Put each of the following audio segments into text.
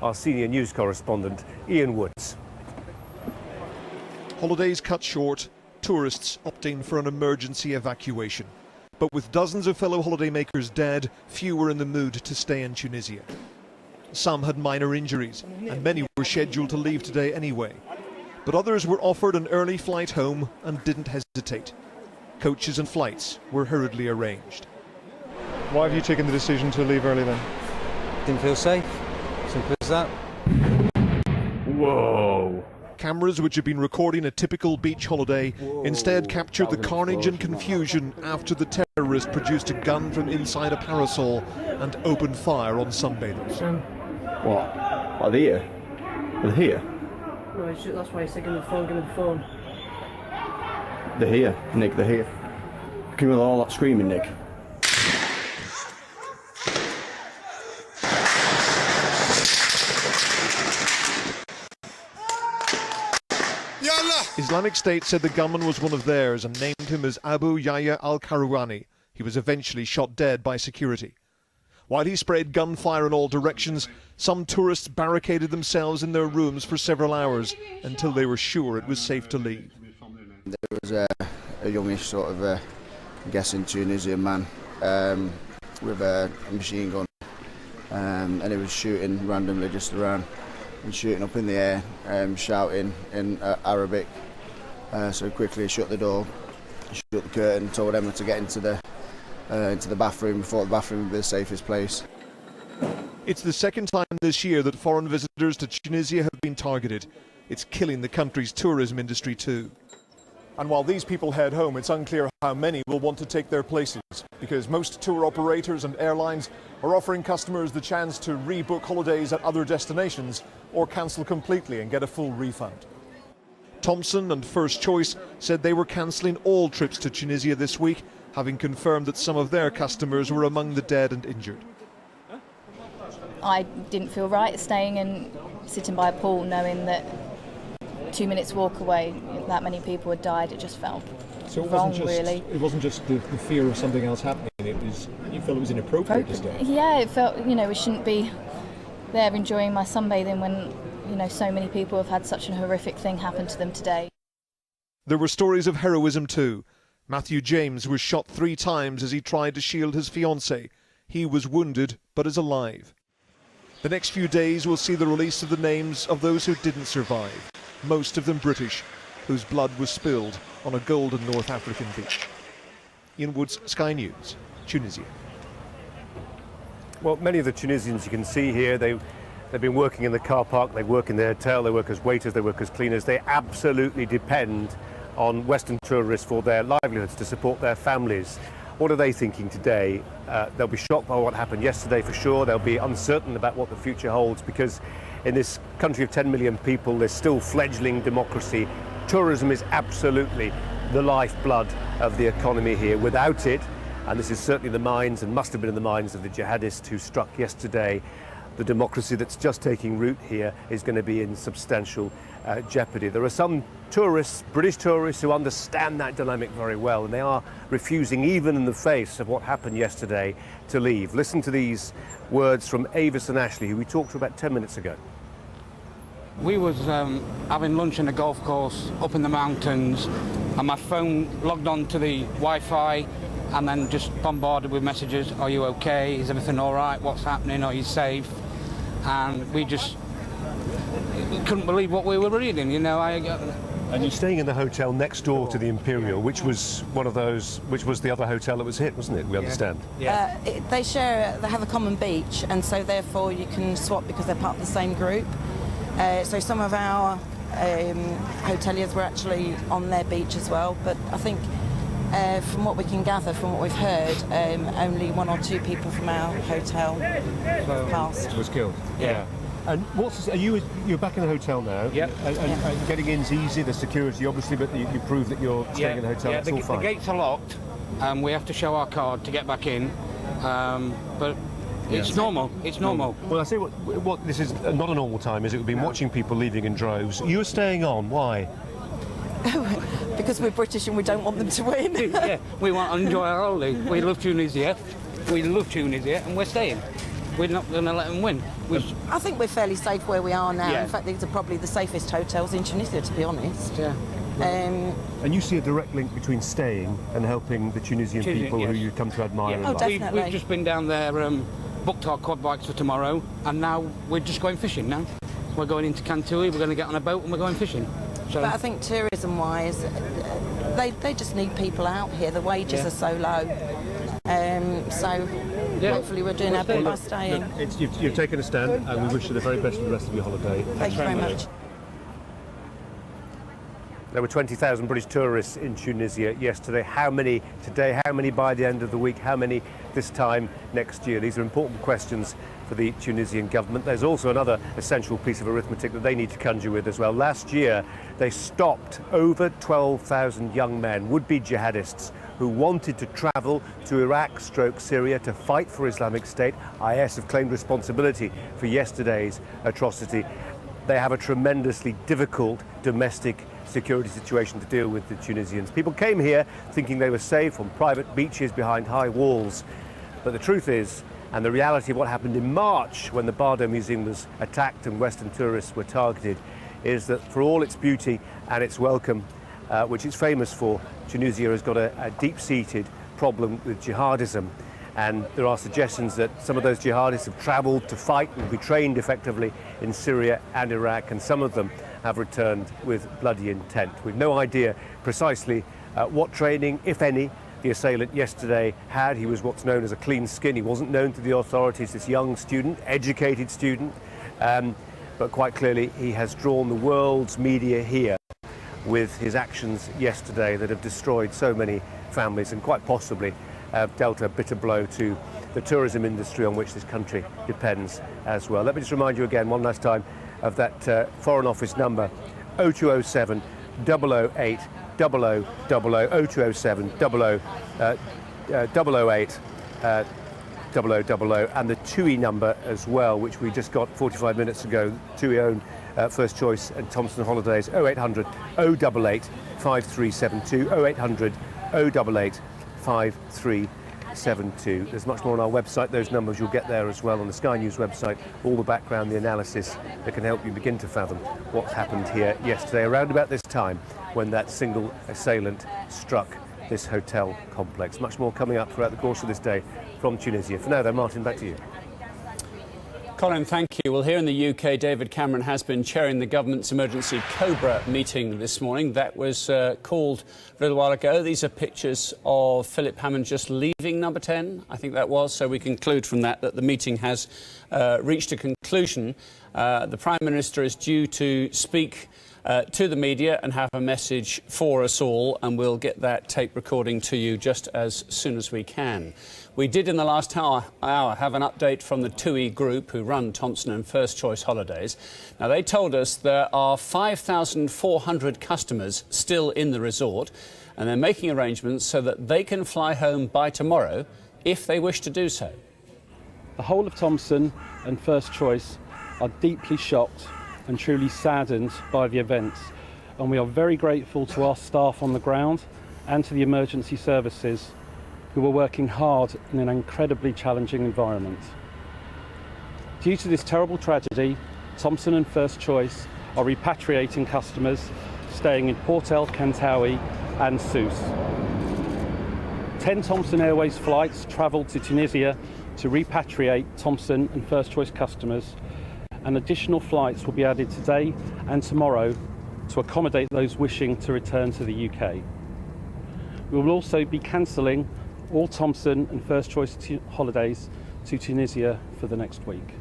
our senior news correspondent, Ian Woods. Holidays cut short, tourists opting for an emergency evacuation. But with dozens of fellow holidaymakers dead, few were in the mood to stay in Tunisia. Some had minor injuries, and many were scheduled to leave today anyway. But others were offered an early flight home and didn't hesitate. Coaches and flights were hurriedly arranged. Why have you taken the decision to leave early then? Didn't feel safe. Simple as that. Whoa! Cameras which had been recording a typical beach holiday instead captured the carnage and confusion after the terrorist produced a gun from inside a parasol and opened fire on sunbathers. What? Are they here? Are they here? No, that's why he said give me the phone, give me the phone. They're here, Nick, they're here. Can you hear all that screaming, Nick? Islamic State said the gunman was one of theirs and named him as Abu Yahya al-Karawani. He was eventually shot dead by security. While he sprayed gunfire in all directions, some tourists barricaded themselves in their rooms for several hours until they were sure it was safe to leave. There was a youngish sort of, I'm guessing, Tunisian man with a machine gun, and he was shooting randomly just around and shooting up in the air, shouting in Arabic. So quickly shut the door, shut the curtain, told Emma to get into the bathroom before the bathroom would be the safest place. It's the second time this year that foreign visitors to Tunisia have been targeted. It's killing the country's tourism industry too. And while these people head home, it's unclear how many will want to take their places, because most tour operators and airlines are offering customers the chance to rebook holidays at other destinations or cancel completely and get a full refund. Thomson and First Choice said they were cancelling all trips to Tunisia this week, having confirmed that some of their customers were among the dead and injured. I didn't feel right staying and sitting by a pool knowing that 2 minutes walk away, that many people had died. It just felt wrong, really. It wasn't just the fear of something else happening, you felt it was inappropriate to stay? Yeah, it felt, we shouldn't be there enjoying my sunbathing when, so many people have had such a horrific thing happen to them today. There were stories of heroism too. Matthew James was shot 3 times as he tried to shield his fiancée. He was wounded but is alive. The next few days will see the release of the names of those who didn't survive, most of them British, whose blood was spilled on a golden North African beach. Ian Woods, Sky News, Tunisia. Well, many of the Tunisians you can see here, they've been working in the car park, they work in the hotel, they work as waiters, they work as cleaners. They absolutely depend on Western tourists for their livelihoods, to support their families. What are they thinking today? They'll be shocked by what happened yesterday for sure. They'll be uncertain about what the future holds, because in this country of 10 million people, there's still fledgling democracy. Tourism is absolutely the lifeblood of the economy here. Without it, and this is certainly the minds and must have been in the minds of the jihadists who struck yesterday, the democracy that's just taking root here is going to be in substantial jeopardy. There are some tourists, British tourists, who understand that dynamic very well, and they are refusing, even in the face of what happened yesterday, to leave. Listen to these words from Avis and Ashley, who we talked to about 10 minutes ago. We was having lunch in a golf course up in the mountains, and my phone logged on to the Wi-Fi and then just bombarded with messages. Are you okay? Is everything all right? What's happening? Are you safe? And we just couldn't believe what we were reading, And you're staying in the hotel next door to the Imperial, which was the other hotel that was hit, wasn't it? We understand. Yeah. They have a common beach, and so therefore you can swap because they're part of the same group. So some of our hoteliers were actually on their beach as well, but I think from what we can gather, from what we've heard, only 1 or 2 people from our hotel passed. Was killed. Yeah. And you're back in the hotel now? Yeah. And getting in's easy, the security obviously, but you prove that you're staying in the hotel. Yeah, it's all fine. The gates are locked. We have to show our card to get back in. But it's normal. It's normal. Well, I say what this is not a normal time, is it? We've been watching people leaving in droves. You were staying on. Why? Because we're British and we don't want them to win. Yeah, we want to enjoy our holiday. We love Tunisia. We love Tunisia, and we're staying. we're not going to let them win. I think we're fairly safe where we are now. Yeah. In fact, these are probably the safest hotels in Tunisia, to be honest. Yeah. And you see a direct link between staying and helping the Tunisian people who yes. you come to admire and Oh, like. definitely. We've just been down there, booked our quad bikes for tomorrow, and now we're just going fishing now. We're going into Kantui, we're going to get on a boat and we're going fishing. So, But I think tourism-wise, they just need people out here. The wages are so low. So hopefully we're doing our bit by staying. You've taken a stand, and we wish you the very best for the rest of your holiday. Thank you very much. There were 20,000 British tourists in Tunisia yesterday. How many today? How many by the end of the week? How many this time next year? These are important questions for the Tunisian government. There's also another essential piece of arithmetic that they need to conjure with as well. Last year, they stopped over 12,000 young men, would-be jihadists, who wanted to travel to Iraq/Syria to fight for Islamic State. IS have claimed responsibility for yesterday's atrocity. They have a tremendously difficult domestic security situation to deal with, the Tunisians. People came here thinking they were safe on private beaches behind high walls. But the truth is, and the reality of what happened in March when the Bardo Museum was attacked and Western tourists were targeted, is that for all its beauty and its welcome, which it's famous for, Tunisia has got a deep-seated problem with jihadism. And there are suggestions that some of those jihadists have travelled to fight and be trained effectively in Syria and Iraq, and some of them have returned with bloody intent. We've no idea precisely what training, if any, the assailant yesterday had. He was what's known as a clean skin. He wasn't known to the authorities, this young student, educated student, but quite clearly he has drawn the world's media here with his actions yesterday that have destroyed so many families and quite possibly dealt a bitter blow to the tourism industry on which this country depends as well. Let me just remind you again one last time of that Foreign Office number, 0207 008 0000, 0207 008 0000, and the TUI number as well, which we just got 45 minutes ago. TUI own First Choice and Thomson Holidays, 0800 088 5372, 0800 088 5372. There's much more on our website. Those numbers you'll get there as well on the Sky News website. All the background, the analysis that can help you begin to fathom what happened here yesterday, around about this time when that single assailant struck this hotel complex. Much more coming up throughout the course of this day from Tunisia. For now, though, Martin, back to you. Colin, thank you. Well, here in the UK, David Cameron has been chairing the government's emergency COBRA meeting this morning. That was called a little while ago. These are pictures of Philip Hammond just leaving Number 10, I think that was. So we conclude from that the meeting has reached a conclusion. The Prime Minister is due to speak to the media and have a message for us all, and we'll get that tape recording to you just as soon as we can. We did in the last hour have an update from the TUI group who run Thomson and First Choice Holidays. Now, they told us there are 5,400 customers still in the resort, and they're making arrangements so that they can fly home by tomorrow if they wish to do so. The whole of Thomson and First Choice are deeply shocked and truly saddened by the events, and we are very grateful to our staff on the ground and to the emergency services who are working hard in an incredibly challenging environment. Due to this terrible tragedy, Thomson and First Choice are repatriating customers staying in Port El Kantaoui and Sousse. 10 Thomson Airways flights travelled to Tunisia to repatriate Thomson and First Choice customers, and additional flights will be added today and tomorrow to accommodate those wishing to return to the UK. We will also be cancelling all Thomson and First Choice holidays to Tunisia for the next week.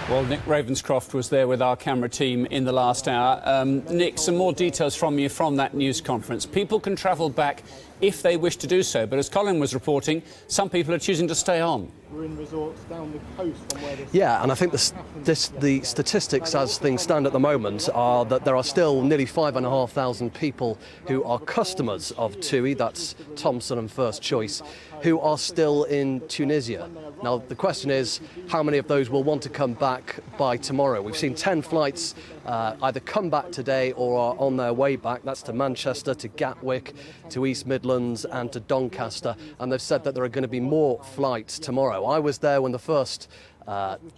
Well, Nick Ravenscroft was there with our camera team in the last hour. Nick, some more details from you from that news conference. People can travel back if they wish to do so, but as Colin was reporting, some people are choosing to stay on. We're in resorts down the coast from where this... Yeah, and I think the statistics as things stand at the moment are that there are still nearly 5,500 people who are customers of TUI, that's Thomson and First Choice, who are still in Tunisia. Now, the question is, how many of those will want to come back by tomorrow? We've seen 10 flights either come back today or are on their way back. That's to Manchester, to Gatwick, to East Midlands. Midlands and to Doncaster, and they've said that there are going to be more flights tomorrow. I was there when the first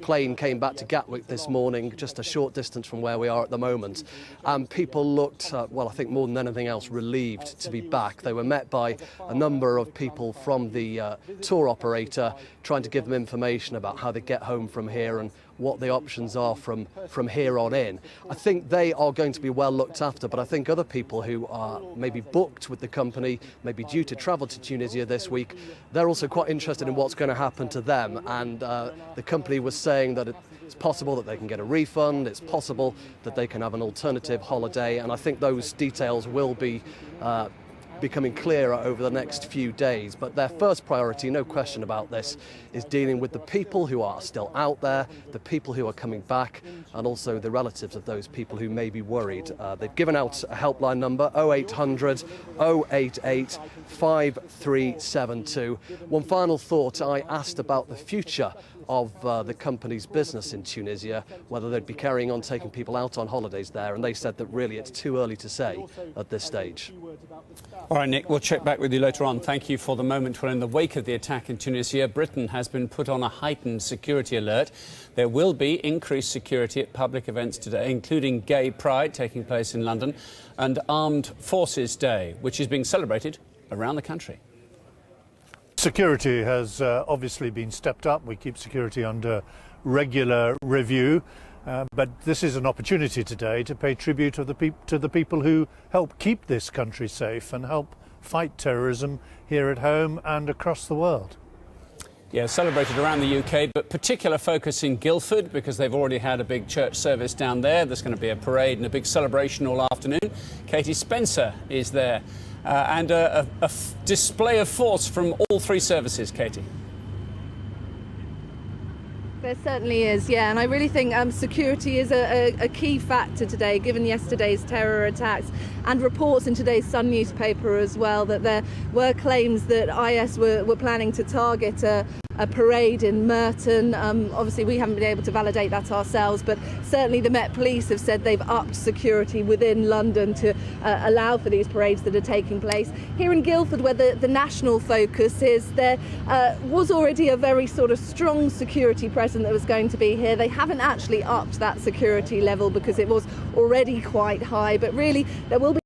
plane came back to Gatwick this morning, just a short distance from where we are at the moment, and people looked, well, I think more than anything else, relieved to be back. They were met by a number of people from the tour operator trying to give them information about how they get home from here and what the options are from here on in. I think they are going to be well looked after, but I think other people who are maybe booked with the company, maybe due to travel to Tunisia this week, they're also quite interested in what's going to happen to them. And the company was saying that it's possible that they can get a refund, it's possible that they can have an alternative holiday, and I think those details will be becoming clearer over the next few days. But their first priority, no question about this, is dealing with the people who are still out there, the people who are coming back, and also the relatives of those people who may be worried. They've given out a helpline number, 0800 088 5372. One final thought, I asked about the future of the company's business in Tunisia, whether they'd be carrying on taking people out on holidays there, and they said that really it's too early to say at this stage. All right, Nick, we'll check back with you later on. Thank you for the moment. Well, in the wake of the attack in Tunisia, Britain has been put on a heightened security alert. There will be increased security at public events today, including Gay Pride taking place in London and Armed Forces Day, which is being celebrated around the country. Security has obviously been stepped up. We keep security under regular review, but this is an opportunity today to pay tribute to the people who help keep this country safe and help fight terrorism here at home and across the world. Yeah, celebrated around the UK, but particular focus in Guildford because they've already had a big church service down there. There's going to be a parade and a big celebration all afternoon. Katie Spencer is there. And a display of force from all three services, Katie. There certainly is, yeah, and I really think security is a key factor today, given yesterday's terror attacks and reports in today's Sun newspaper as well that there were claims that IS were planning to target a parade in Merton. Obviously, we haven't been able to validate that ourselves, but certainly the Met Police have said they've upped security within London to allow for these parades that are taking place. Here in Guildford, where the national focus is, there was already a very sort of strong security presence that was going to be here. They haven't actually upped that security level because it was already quite high, but really there will be